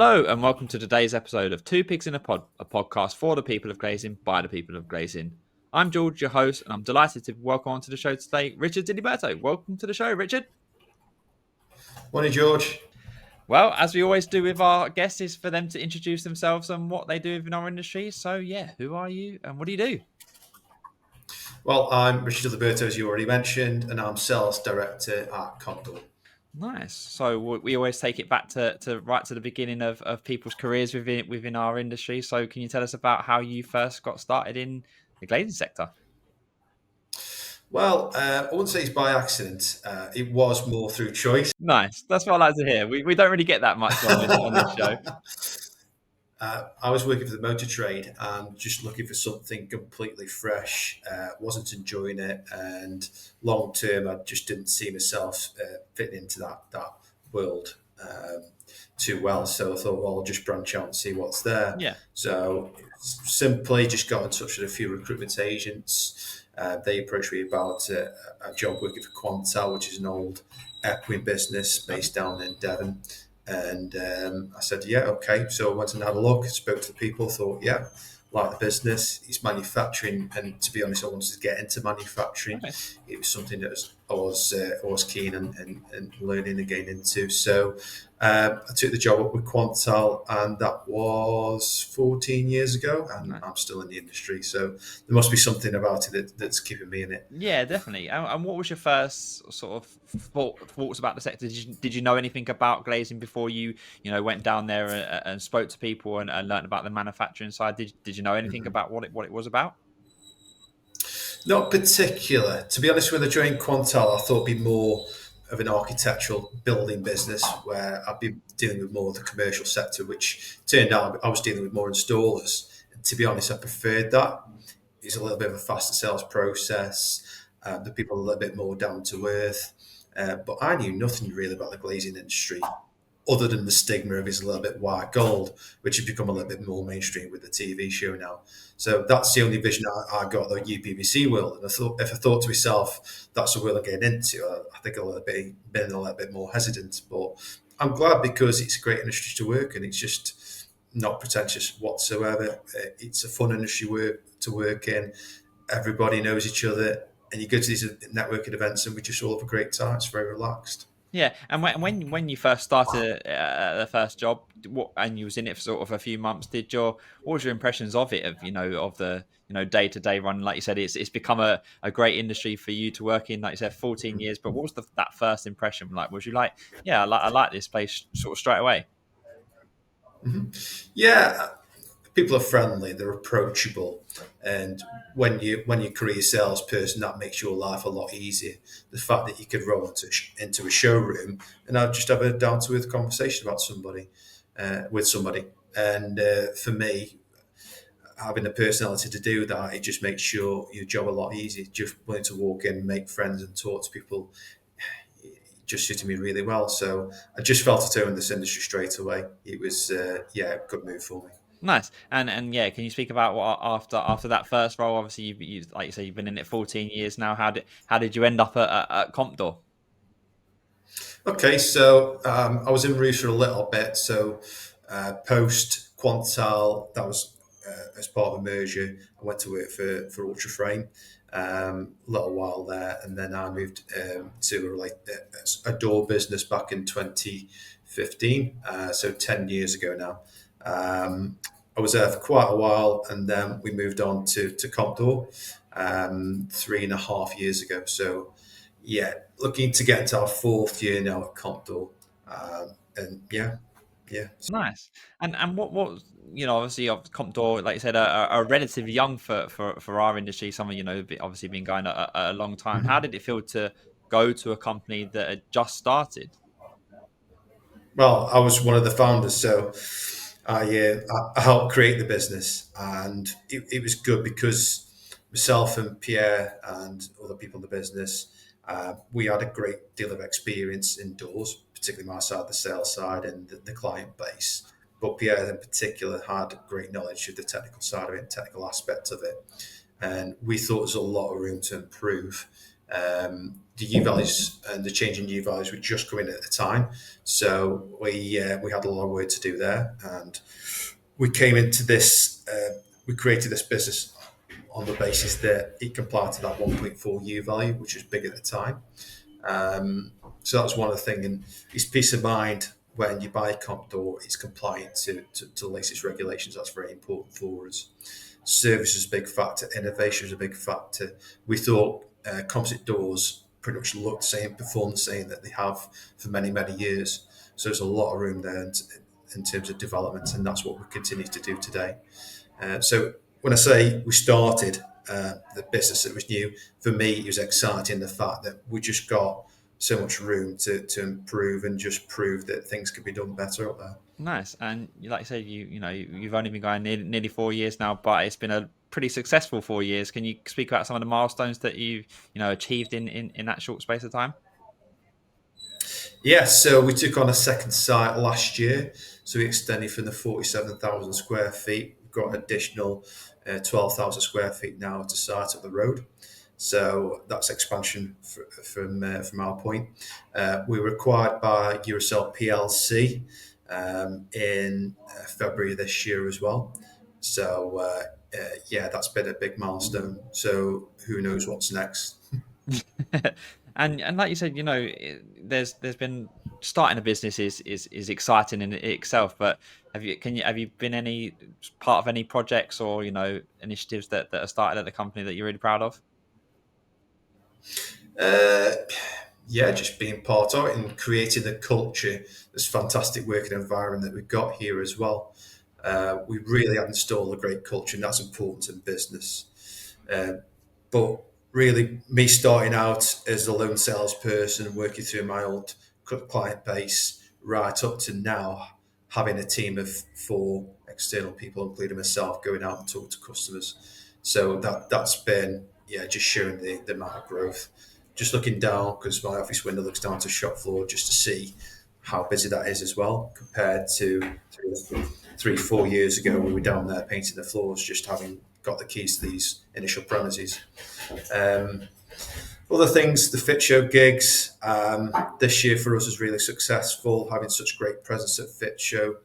Hello and welcome to today's episode of Two Pigs in a Pod, a podcast for the people of Glazing by the people of Glazing. I'm George, your host, and I'm delighted to welcome onto the show today Richard Diliberto. Welcome to the show, Richard. Morning, George. Well, as we always do with our guests, is for them to introduce themselves and what they do in our industry. So, who are you and what do you do? Well, I'm Richard Diliberto, as you already mentioned, and I'm Sales Director at Condor. Nice. So we always take it back to right to the beginning of people's careers within our industry. So can you tell us about how you first got started in the glazing sector? Well, I wouldn't say it's by accident. It was more through choice. Nice. That's what I like to hear. We don't really get that much on this show. I was working for the motor trade and just looking for something completely fresh. Wasn't enjoying it, and long term, I just didn't see myself fitting into that world too well. So I thought, well, I'll just branch out and see what's there. Yeah. So simply just got in touch with a few recruitment agents. They approached me about a job working for Quantal, which is an old equine business based down in Devon. And I said, yeah, okay. So I went and had a look, spoke to the people, thought, yeah, like the business. It's manufacturing. And to be honest, I wanted to get into manufacturing. Okay. It was something that I was keen and learning again into. So I took the job up with Quantal, and that was 14 years ago, and Nice. I'm still in the industry. So there must be something about it that's keeping me in it. Yeah, definitely. And what was your first sort of thoughts about the sector? Did you know anything about glazing before you went down there and spoke to people and learned about the manufacturing side? Did you know anything about what it was about? Not particular. To be honest, when I joined Quantal, I thought it'd be more of an architectural building business where I'd be dealing with more of the commercial sector, which turned out I was dealing with more installers. And to be honest, I preferred that. It's a little bit of a faster sales process. The people are a little bit more down to earth. But I knew nothing really about the glazing industry other than the stigma of it's a little bit white gold, which has become a little bit more mainstream with the TV show now. So that's the only vision I got of the UPVC world. And I thought, if I thought to myself, that's the world I'm getting into, I think I'll been a little bit more hesitant. But I'm glad because it's a great industry to work in. It's just not pretentious whatsoever. It's a fun industry to work in. Everybody knows each other. And you go to these networking events and we just all have a great time. It's very relaxed. Yeah, and when you first started the first job, and you was in it for sort of a few months, what was your impressions of it? Of the day to day run? Like you said, it's become a great industry for you to work in. Like you said, 14 years. But what was that first impression like? Was you like, yeah, I like this place sort of straight away? Yeah, people are friendly, they're approachable, and when you career salesperson, that makes your life a lot easier. The fact that you could roll into a showroom and I'd just have a down to earth conversation about somebody with somebody, and for me, having the personality to do that, it just makes your job a lot easier. Just willing to walk in, make friends, and talk to people. It just suited me really well. So I just felt at home in this industry straight away. It was a good move for me. Nice. And yeah, can you speak about what after that first role? Obviously, you like you say, you've been in it 14 years now. How did you end up at Compdor? Okay, so I was in Roos for a little bit. So post Quantal, that was as part of a merger. I went to work for Ultraframe a little while there, and then I moved to a door business back in 2015. So 10 years ago now. I was there for quite a while, and then we moved on to Compdor 3.5 years ago. So yeah, looking to get into our fourth year now at Compdor. And yeah. Nice. And what obviously of Compdor, like you said, are relatively young for our industry. Someone obviously been going a long time. How did it feel to go to a company that had just started? Well, I was one of the founders, so I helped create the business, and it was good because myself and Pierre and other people in the business, we had a great deal of experience indoors, particularly my side, the sales side, and the client base. But Pierre, in particular, had great knowledge of the technical side of it, and technical aspect of it, and we thought there's a lot of room to improve. The U values and the change in U values were just coming at the time, so we had a lot of work to do there, and we came into this. We created this business on the basis that it complied to that 1.4 U value, which was big at the time. So that was one of the things, and it's peace of mind when you buy a comp door, it's compliant to the latest regulations. That's very important for us. Service is a big factor, innovation is a big factor. We thought composite doors pretty much look the same, perform the same that they have for many, many years. So there's a lot of room there in terms of development, and that's what we continue to do today. So when I say we started the business that was new, for me it was exciting the fact that we just got so much room to improve and just prove that things could be done better up there. Nice. And like you said, you've only been going nearly 4 years now, but it's been a pretty successful 4 years. Can you speak about some of the milestones that you've achieved in that short space of time? Yeah, so we took on a second site last year. So we extended from the 47,000 square feet. We've got an additional 12,000 square feet now to site up the road. So that's expansion from our point. We were acquired by Eurocell PLC in February this year as well. So yeah, that's been a big milestone. So who knows what's next? And like you said, there's been starting a business is exciting in itself. But have you been any part of any projects or initiatives that are started at the company that you're really proud of? Uh, yeah, just being part of it and creating the culture, this fantastic working environment that we've got here as well. We really have installed a great culture, and that's important in business. But really, me starting out as a lone salesperson, working through my old client base, right up to now having a team of four external people, including myself, going out and talk to customers. So that's been just showing the amount of growth. Just looking down because my office window looks down to shop floor just to see how busy that is as well compared to 3 4 years ago we were down there painting the floors just having got the keys to these initial premises. Um, Other things, the Fit Show gigs this year for us was really successful, having such great presence at Fit Show.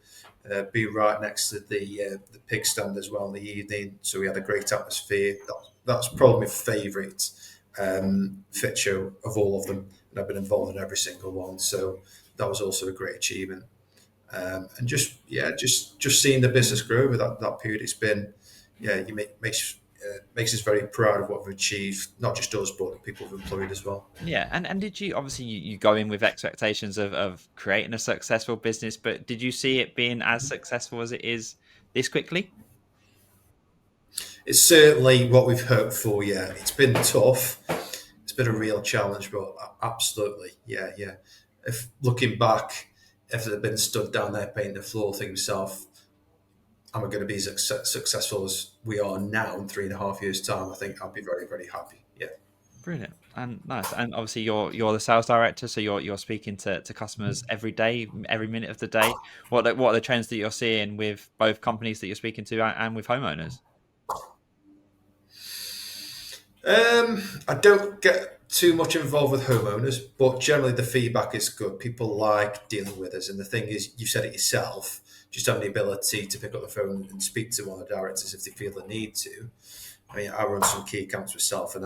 Be right next to the pig stand as well in the evening, so we had a great atmosphere. That's probably my favourite Fit Show of all of them, and I've been involved in every single one. So that was also a great achievement. And just seeing the business grow over that period, it's been makes us very proud of what we've achieved, not just us, but the people we've employed as well. Yeah, and did you obviously you go in with expectations of creating a successful business, but did you see it being as successful as it is this quickly? It's certainly what we've hoped for. Yeah, it's been tough. It's been a real challenge, but absolutely, yeah. If looking back, if it had been stood down there painting the floor, thinking himself, am I going to be as successful as we are now in 3.5 years' time? I think I'll be very, very happy. Yeah. Brilliant and nice. And obviously, you're the sales director, so you're speaking to customers every day, every minute of the day. What are the trends that you're seeing with both companies that you're speaking to and with homeowners? I don't get too much involved with homeowners, but generally the feedback is good. People like dealing with us, and the thing is, you said it yourself, just having the ability to pick up the phone and speak to one of the directors if they feel the need to. I mean, I run some key accounts myself, and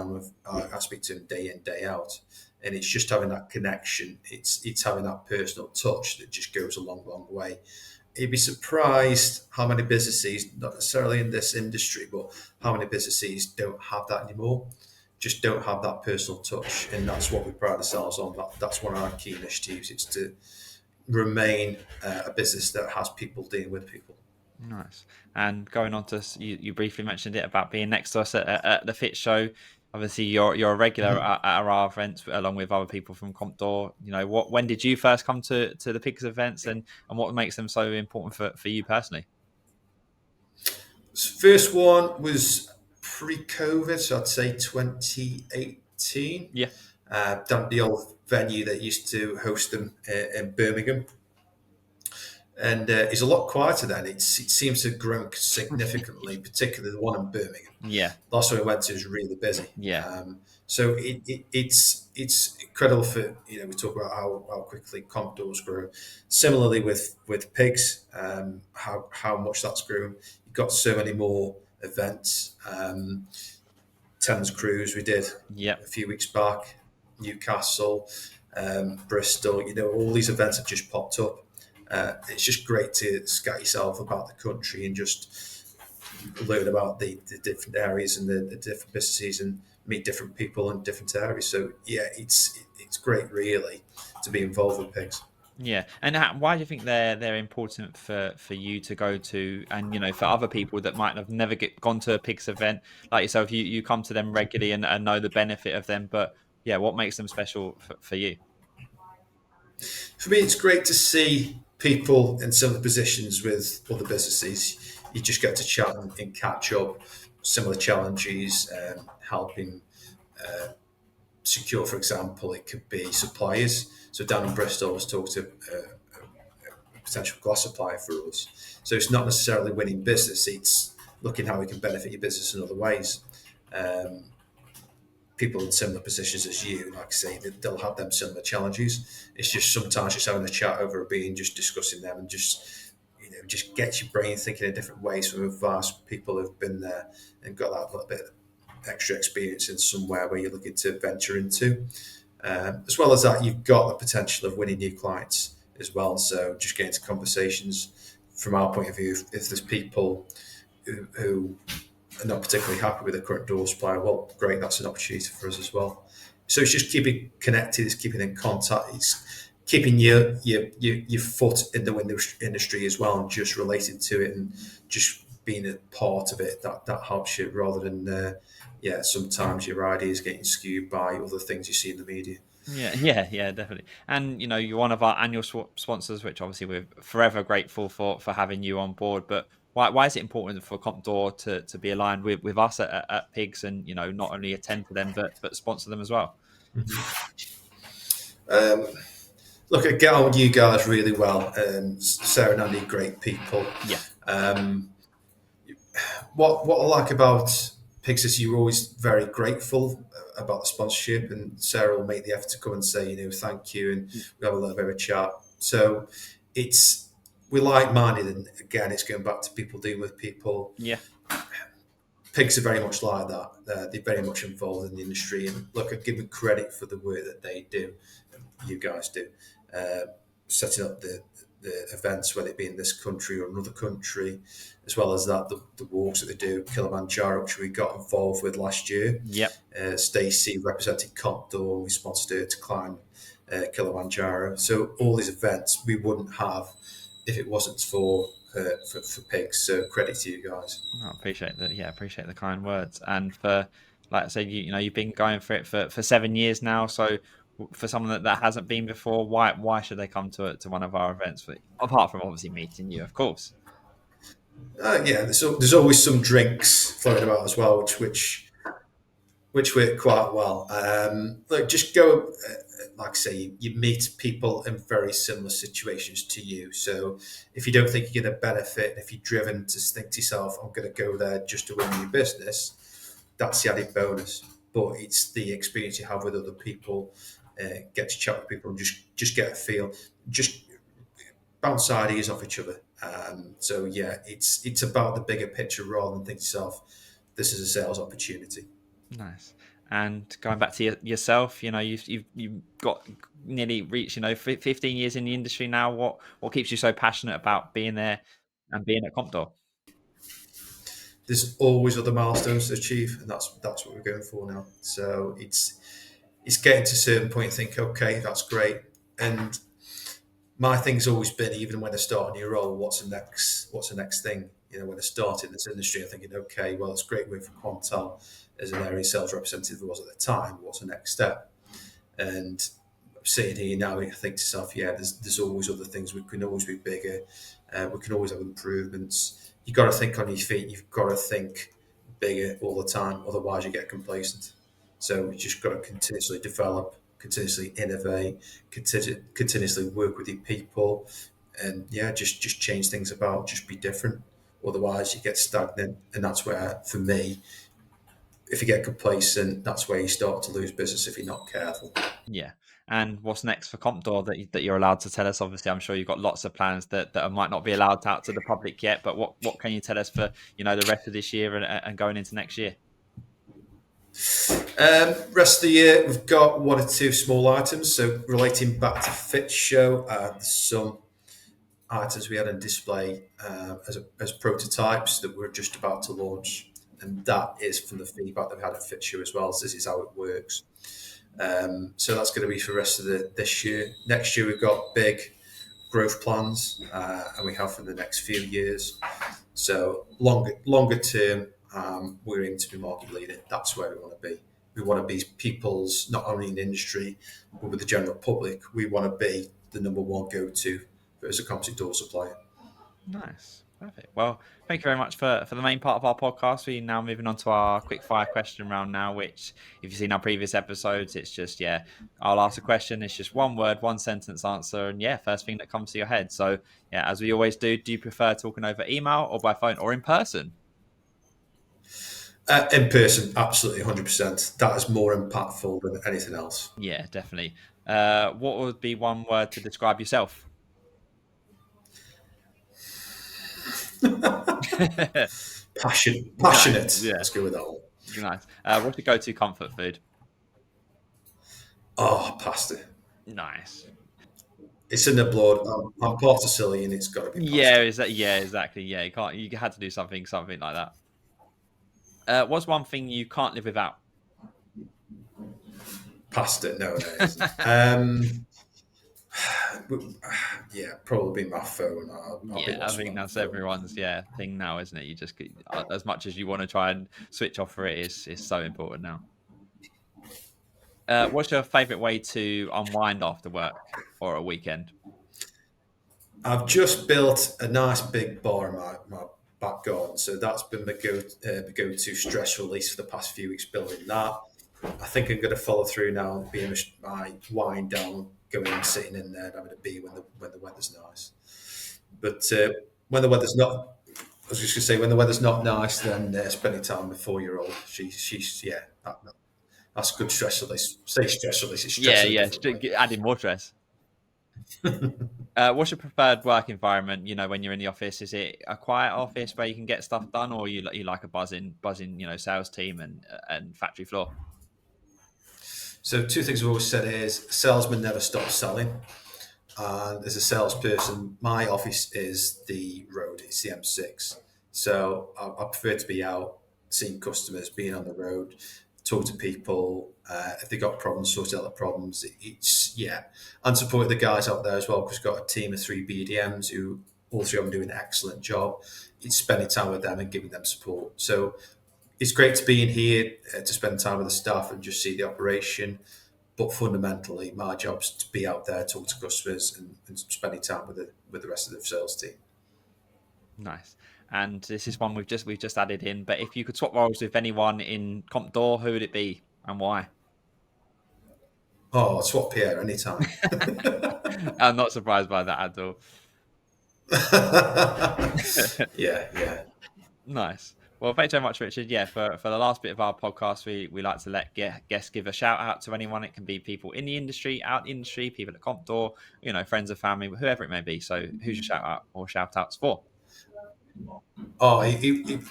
I speak to them day in, day out, and it's just having that connection. It's having that personal touch that just goes a long, long way. You'd be surprised how many businesses, not necessarily in this industry, but how many businesses don't have that anymore. Just don't have that personal touch, and that's what we pride ourselves on. That's one of our key initiatives. It's to remain a business that has people dealing with people. Nice. And going on to you briefly mentioned it about being next to us at the Fit Show. Obviously, you're a regular at our events along with other people from Comptor. When did you first come to the PiGs events, and what makes them so important for you personally? First one was pre-COVID, so I'd say 2018. Yeah. Down at the old venue that used to host them in Birmingham. and it's a lot quieter then. It seems to have grown significantly, particularly the one in Birmingham. Yeah, Last one we went to was really busy. yeah, So it's incredible for we talk about how quickly comp doors grow. Similarly with pigs, how much that's grown. You've got so many more events. Thames Cruise we did yeah. a few weeks back, Newcastle, Bristol. All these events have just popped up. It's just great to scat yourself about the country and just learn about the different areas and the different businesses and meet different people in different areas. So yeah, it's great really to be involved with pigs. Yeah, and why do you think they're important for you to go to, and for other people that might have never gone to a pigs event like yourself, you come to them regularly and know the benefit of them, but yeah, what makes them special for you? For me, it's great to see people in similar positions with other businesses. You just get to chat and catch up, similar challenges, helping secure, for example, it could be suppliers. So down in Bristol, I was talking to a potential glass supplier for us. So it's not necessarily winning business; it's looking how we can benefit your business in other ways. Um, People in similar positions as you, like I say, they'll have them similar challenges. It's just sometimes just having a chat over a beer and just discussing them and just gets your brain thinking in different ways from vast people who've been there and got that little bit of extra experience in somewhere where you're looking to venture into. As well as that, you've got the potential of winning new clients as well. So just getting into conversations from our point of view, if there's people who are not particularly happy with the current door supplier, well, great, that's an opportunity for us as well. So it's just keeping connected, it's keeping in contact, it's keeping your foot in the industry as well, and just related to it and just being a part of it. That helps you rather than sometimes your ideas getting skewed by other things you see in the media. Yeah, yeah, yeah, definitely. And you're one of our annual sponsors, which obviously we're forever grateful for having you on board. But why is it important for Compdor to be aligned with us at Pigs, and not only attend to them but sponsor them as well? Um, Look, I get on with you guys really well. Sarah and Andy, great people. Yeah, Um, what I like about Pigs is you're always very grateful about the sponsorship, and Sarah will make the effort to come and say, thank you, and we have a little bit of a chat. So it's we're like-minded, and again, it's going back to people dealing with people. yeah, Pigs are very much like that. They're very much involved in the industry, and look, I give them credit for the work that they do. You guys do, setting up the events, whether it be in this country or another country, as well as that the walks that they do, Kilimanjaro, which we got involved with last year. yep. Stacey represented Compdor, we sponsored her to climb Kilimanjaro. So all these events we wouldn't have if it wasn't for pigs. So credit to you guys. I appreciate that. Yeah, appreciate the kind words. And for, like I said, you've been going for it for 7 years now. So for someone that hasn't been before, why should they come to one of our events? Apart from obviously meeting you, of course. Yeah, there's always some drinks floating about as well, which work quite well. Look, just go, like I say, you meet people in very similar situations to you. So if you don't think you're going to benefit, if you're driven to think to yourself, I'm going to go there just to win your business, that's the added bonus. But it's the experience you have with other people, get to chat with people and just get a feel, just bounce ideas off each other. So yeah, it's about the bigger picture rather than think to yourself, this is a sales opportunity. Nice. And going back to yourself, you've got nearly reached 15 years in the industry now. What keeps you so passionate about being there and being at Compdor? There's always other milestones to achieve, and that's what we're going for now. So it's getting to a certain point and think, okay, that's great. And my thing's always been, even when I start a new role, what's the next thing? When I started in this industry, I'm thinking, okay, well, it's great work for Quantal as an area sales representative was at the time. What's the next step? And sitting here now, I think to myself, yeah, there's always other things. We can always be bigger. We can always have improvements. You've got to think on your feet. You've got to think bigger all the time. Otherwise, you get complacent. So you just got to continuously develop, continuously innovate, continuously work with your people, and yeah, just change things about, just be different. Otherwise, you get stagnant, and that's where, for me, if you get complacent, that's where you start to lose business if you're not careful. Yeah. And what's next for Compdor that you're allowed to tell us? Obviously, I'm sure you've got lots of plans that might not be allowed out to the public yet. But what can you tell us for the rest of this year and going into next year? Rest of the year, we've got one or two small items. So relating back to Fit Show, some items we had on display as prototypes that we're just about to launch, and that is from the feedback that we had at Fit Show as well. So this is how it works. So that's going to be for the rest of this year. Next year, we've got big growth plans, and we have for the next few years. So longer term, we're aiming to be market leader. That's where we want to be. We want to be people's, not only in the industry, but with the general public. We want to be the number one go-to as a composite door supplier. Nice. Perfect. Well, thank you very much for the main part of our podcast. We're now moving on to our quick fire question round now, which if you've seen our previous episodes, it's just, I'll ask a question. It's just one word, one sentence answer. And first thing that comes to your head. So as we always do you prefer talking over email or by phone or in person? In person, absolutely 100%. That is more impactful than anything else. Yeah, definitely. What would be one word to describe yourself? Passionate. Nice. Yeah, Let's go with that one. nice. What's your go-to comfort food? Oh, pasta. Nice. It's in the blood. I'm part Sicilian. It's got to be Yeah, pasta. exactly. Yeah, you had to do something like that. What's one thing you can't live without? Pasta. No, it isn't. Yeah, probably my phone. I'll be I lost think without my that's phone. everyone's thing now, isn't it? You just as much as you want to try and switch off for it is so important now. What's your favourite way to unwind after work or a weekend? I've just built a nice big bar in my back garden, so that's been the go-to stress release for the past few weeks. Building that, I think I'm going to follow through now and be my wind down, going and sitting in there and having a beer when the weather's nice. But when the weather's not, I was just going to say, when the weather's not nice, then spending time with 4-year-old. She's that's good stress release. Say stress release. It's stress in a different way. Adding more stress. What's your preferred work environment? When you're in the office, is it a quiet office where you can get stuff done, or you like a buzzing, sales team and factory floor? So two things I've always said is salesman never stops selling. And as a salesperson, my office is the road, it's the M6. So I prefer to be out, seeing customers, being on the road, talk to people. If they got problems, sort out the problems. And support the guys out there as well, because we've got a team of 3 BDMs who all three of them do an excellent job. It's spending time with them and giving them support. So it's great to be in here to spend time with the staff and just see the operation. But fundamentally, my job's to be out there, talk to customers, and spending time with the rest of the sales team. Nice. And this is one we've just added in. But if you could swap roles with anyone in Compdor, who would it be and why? Oh, I'll swap Pierre anytime. I'm not surprised by that at all. Yeah. Nice. Well, thanks very much, Richard. For the last bit of our podcast, we like to let guests give a shout out to anyone. It can be people in the industry, out the industry, people at Compdor, friends and family, whoever it may be. So who's your shout out or shout outs for? Oh, he'd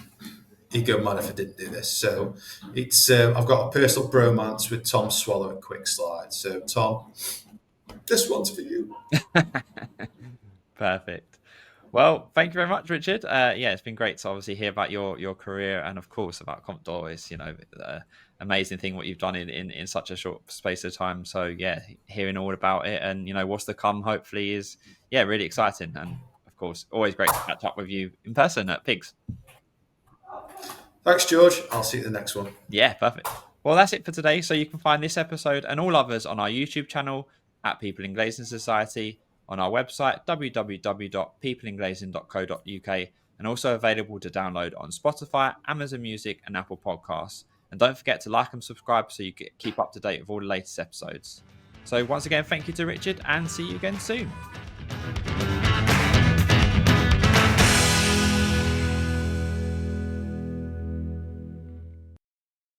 go mad if I didn't do this. So it's I've got a personal bromance with Tom Swallow at Quick Slide. So Tom, this one's for you. Perfect. Well, thank you very much, Richard. It's been great to obviously hear about your career and, of course, about Compdor. It's amazing thing what you've done in such a short space of time. So hearing all about it and what's to come hopefully is really exciting. And of course, always great to catch up with you in person at PiGs. Thanks, George. I'll see you at the next one. Yeah, perfect. Well, that's it for today. So you can find this episode and all others on our YouTube channel at People in Glazing Society, on our website www.peopleinglazing.co.uk, and also available to download on Spotify, Amazon Music and Apple Podcasts. And don't forget to like and subscribe so you keep up to date with all the latest episodes. So once again, thank you to Richard and see you again soon.